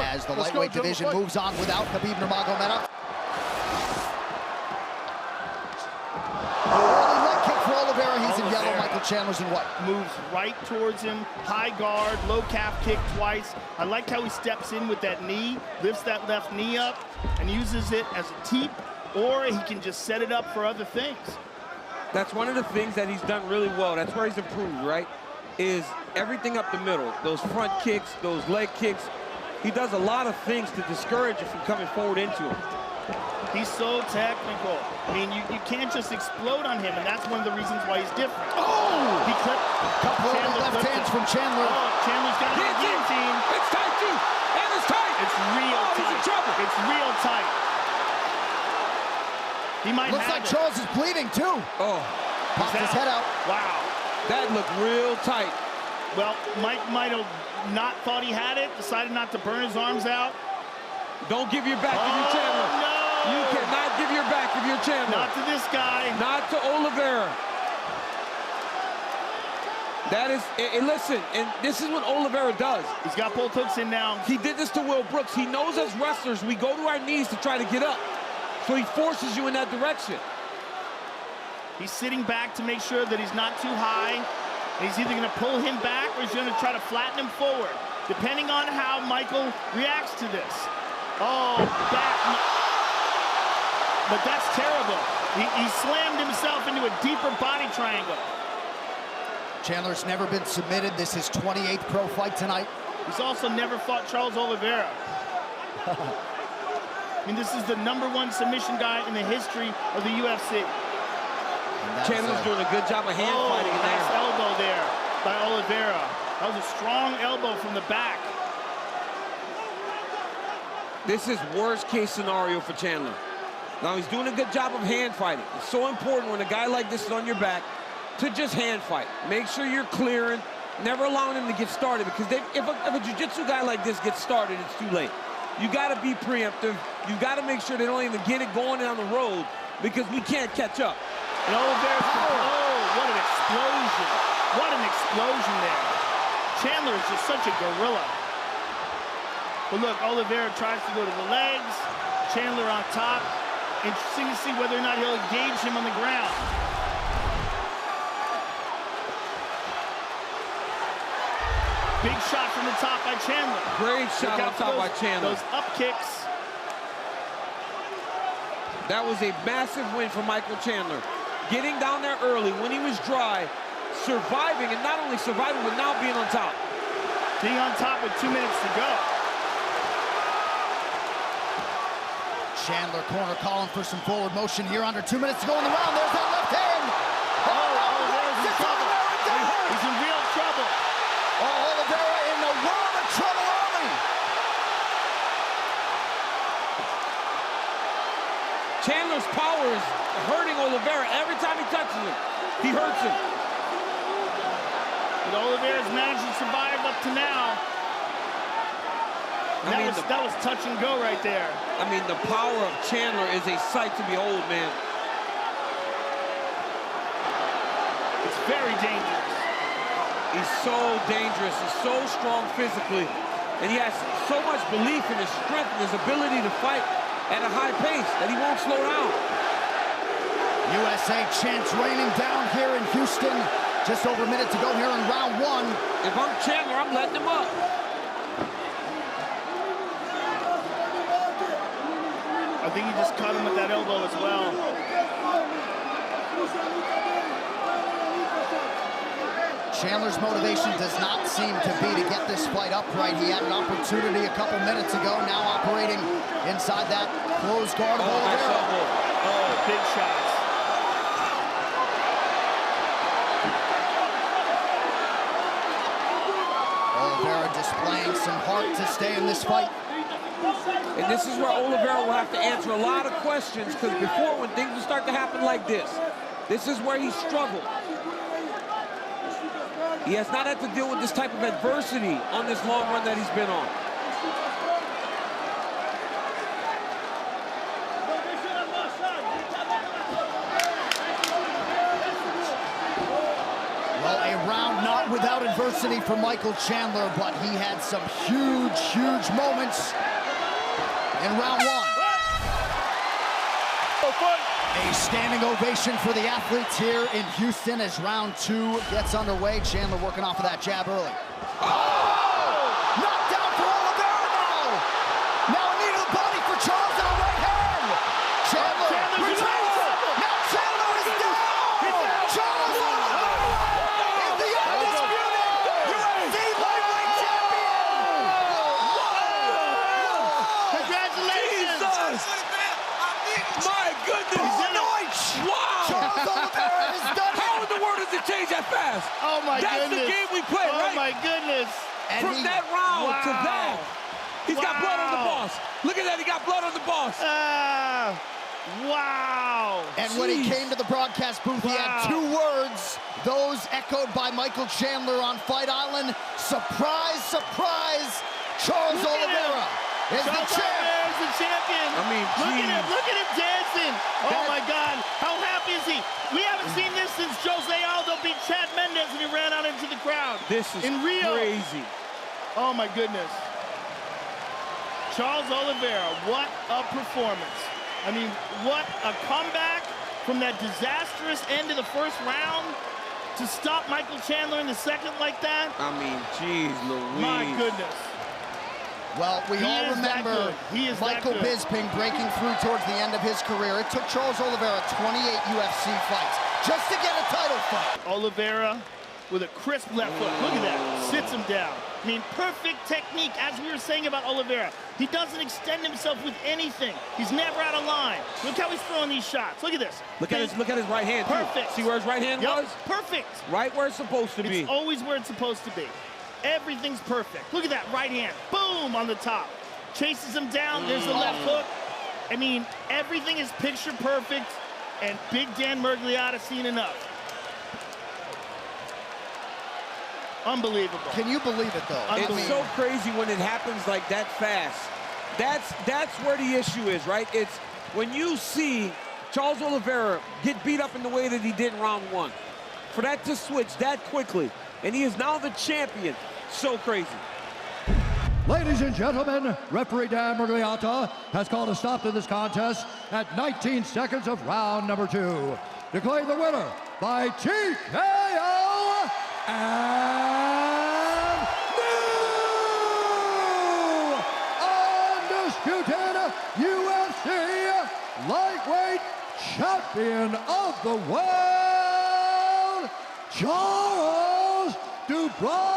as the lightweight division moves on without Khabib Nurmagomedov. Early leg kick for Oliveira. He's in yellow. Michael Chandler's in white. Moves right towards him. High guard, low calf kick twice. I like how he steps in with that knee, lifts that left knee up, and uses it as a teep, or he can just set it up for other things. That's one of the things that he's done really well. That's where he's improved, right? Is everything up the middle. Those front kicks, those leg kicks. He does a lot of things to discourage you from coming forward into him. He's so technical. I mean, you can't just explode on him, and that's one of the reasons why he's different. Oh! He clipped. Couple of left hands from Chandler. Oh, Chandler's got a guillotine. It's tight, too. And it's tight. It's real tight. He's in trouble. It's real tight. He might Looks like Charles is bleeding, too. Oh. Popped his head out. Wow. That looked real tight. Well, Mike might have not thought he had it, decided not to burn his arms out. Don't give your back if you're Chandler. No! You cannot give your back if you're Chandler. Not to this guy. Not to Oliveira. That is, and listen, and this is what Oliveira does. He's got both hooks in now. He did this to Will Brooks. He knows as wrestlers, we go to our knees to try to get up. So he forces you in that direction. He's sitting back to make sure that he's not too high. He's either going to pull him back or he's going to try to flatten him forward, depending on how Michael reacts to this. Oh, back. But that's terrible. He slammed himself into a deeper body triangle. Chandler's never been submitted. This is 28th pro fight tonight. He's also never fought Charles Oliveira. I mean, this is the #1 submission guy in the history of the UFC. Chandler's doing a good job of hand fighting in there. Nice elbow there by Oliveira. That was a strong elbow from the back. This is worst case scenario for Chandler. Now he's doing a good job of hand fighting. It's so important when a guy like this is on your back to just hand fight. Make sure you're clearing, never allowing him to get started, because if a jiu-jitsu guy like this gets started, it's too late. You got to be preemptive. You got to make sure they don't even get it going down the road, because we can't catch up. And Oliveira's what an explosion. What an explosion there. Chandler is just such a gorilla. But look, Oliveira tries to go to the legs. Chandler on top. Interesting to see whether or not he'll engage him on the ground. Big shot from the top by Chandler. Great shot on top by Chandler. Those up kicks. That was a massive win for Michael Chandler. Getting down there early when he was dry, surviving, and not only surviving, but now being on top. Being on top with 2 minutes to go. Chandler corner calling for some forward motion here. Under 2 minutes to go in the round. There's that left hand. Oliveira's in trouble. He's in real trouble. Oh, Oliveira in the world of trouble early. Chandler's power is hurting Oliveira. Every time he touches him, he hurts him. But Oliveira's managed to survive up to now. That was touch and go right there. I mean, the power of Chandler is a sight to behold, man. It's very dangerous. He's so dangerous. He's so strong physically. And he has so much belief in his strength and his ability to fight at a high pace that he won't slow down. USA chants raining down here in Houston. Just over a minute to go here in round 1. If I'm Chandler, I'm letting him up. I think he just cut him with that elbow as well. Chandler's motivation does not seem to be to get this fight upright. He had an opportunity a couple minutes ago, now operating inside that closed guard of Oliveira. Oh, big shots. Oliveira displaying some heart to stay in this fight. And this is where Oliveira will have to answer a lot of questions, because before, when things would start to happen like this is where he struggled. He has not had to deal with this type of adversity on this long run that he's been on. Well, a round not Not without adversity for Michael Chandler, but he had some huge, huge moments in round one. A standing ovation for the athletes here in Houston as round two gets underway. Chandler working off of that jab early. Oh! Knocked down for Oliveira now! Now a knee to the body for Charles on the right hand! Chandler retrieves it! Now Chandler is down! Charles Oliveira is the undisputed UFC lightweight champion! Congratulations! My goodness! Wow! Charles Oliveira has done it! How in the world does it change that fast? Oh my That's goodness! the game we play, oh right? My goodness! And From that round to that, he's got blood on the boss. Look at that, he got blood on the boss. Wow! And when he came to the broadcast booth, he had two words, those echoed by Michael Chandler on Fight Island. Surprise, surprise, Charles Oliveira is the champ. Is the champion. I mean, look at him dancing. Oh my God, how happy is he? We haven't seen this since Jose Aldo beat Chad Mendes and he ran out into the crowd. This is in Rio. crazy. Oh my goodness. Charles Oliveira, what a performance. I mean, what a comeback from that disastrous end of the first round to stop Michael Chandler in the second like that. I mean, geez Louise. My goodness. Well, we all remember Michael Bisping breaking through towards the end of his career. It took Charles Oliveira 28 UFC fights just to get a title fight. Oliveira with a crisp left hook. Look at that. Sits him down. I mean, perfect technique, as we were saying about Oliveira. He doesn't extend himself with anything. He's never out of line. Look how he's throwing these shots. Look at this. Look at his right hand. Perfect. See where his right hand was? Perfect. Right where it's supposed to be. It's always where it's supposed to be. Everything's perfect. Look at that right hand. Boom on the top. Chases him down. There's the left hook. I mean, everything is picture perfect, and Big Dan Miragliotta seen enough. Unbelievable. Can you believe it, though? It's so crazy when it happens like that fast. That's where the issue is, right? It's when you see Charles Oliveira get beat up in the way that he did in round one. For that to switch that quickly, and he is now the champion. So crazy. Ladies and gentlemen, referee Dan Miragliotta has called a stop to this contest at 19 seconds of round number 2. Declaring the winner by TKO and new undisputed UFC lightweight champion of the world, Charles Dubois.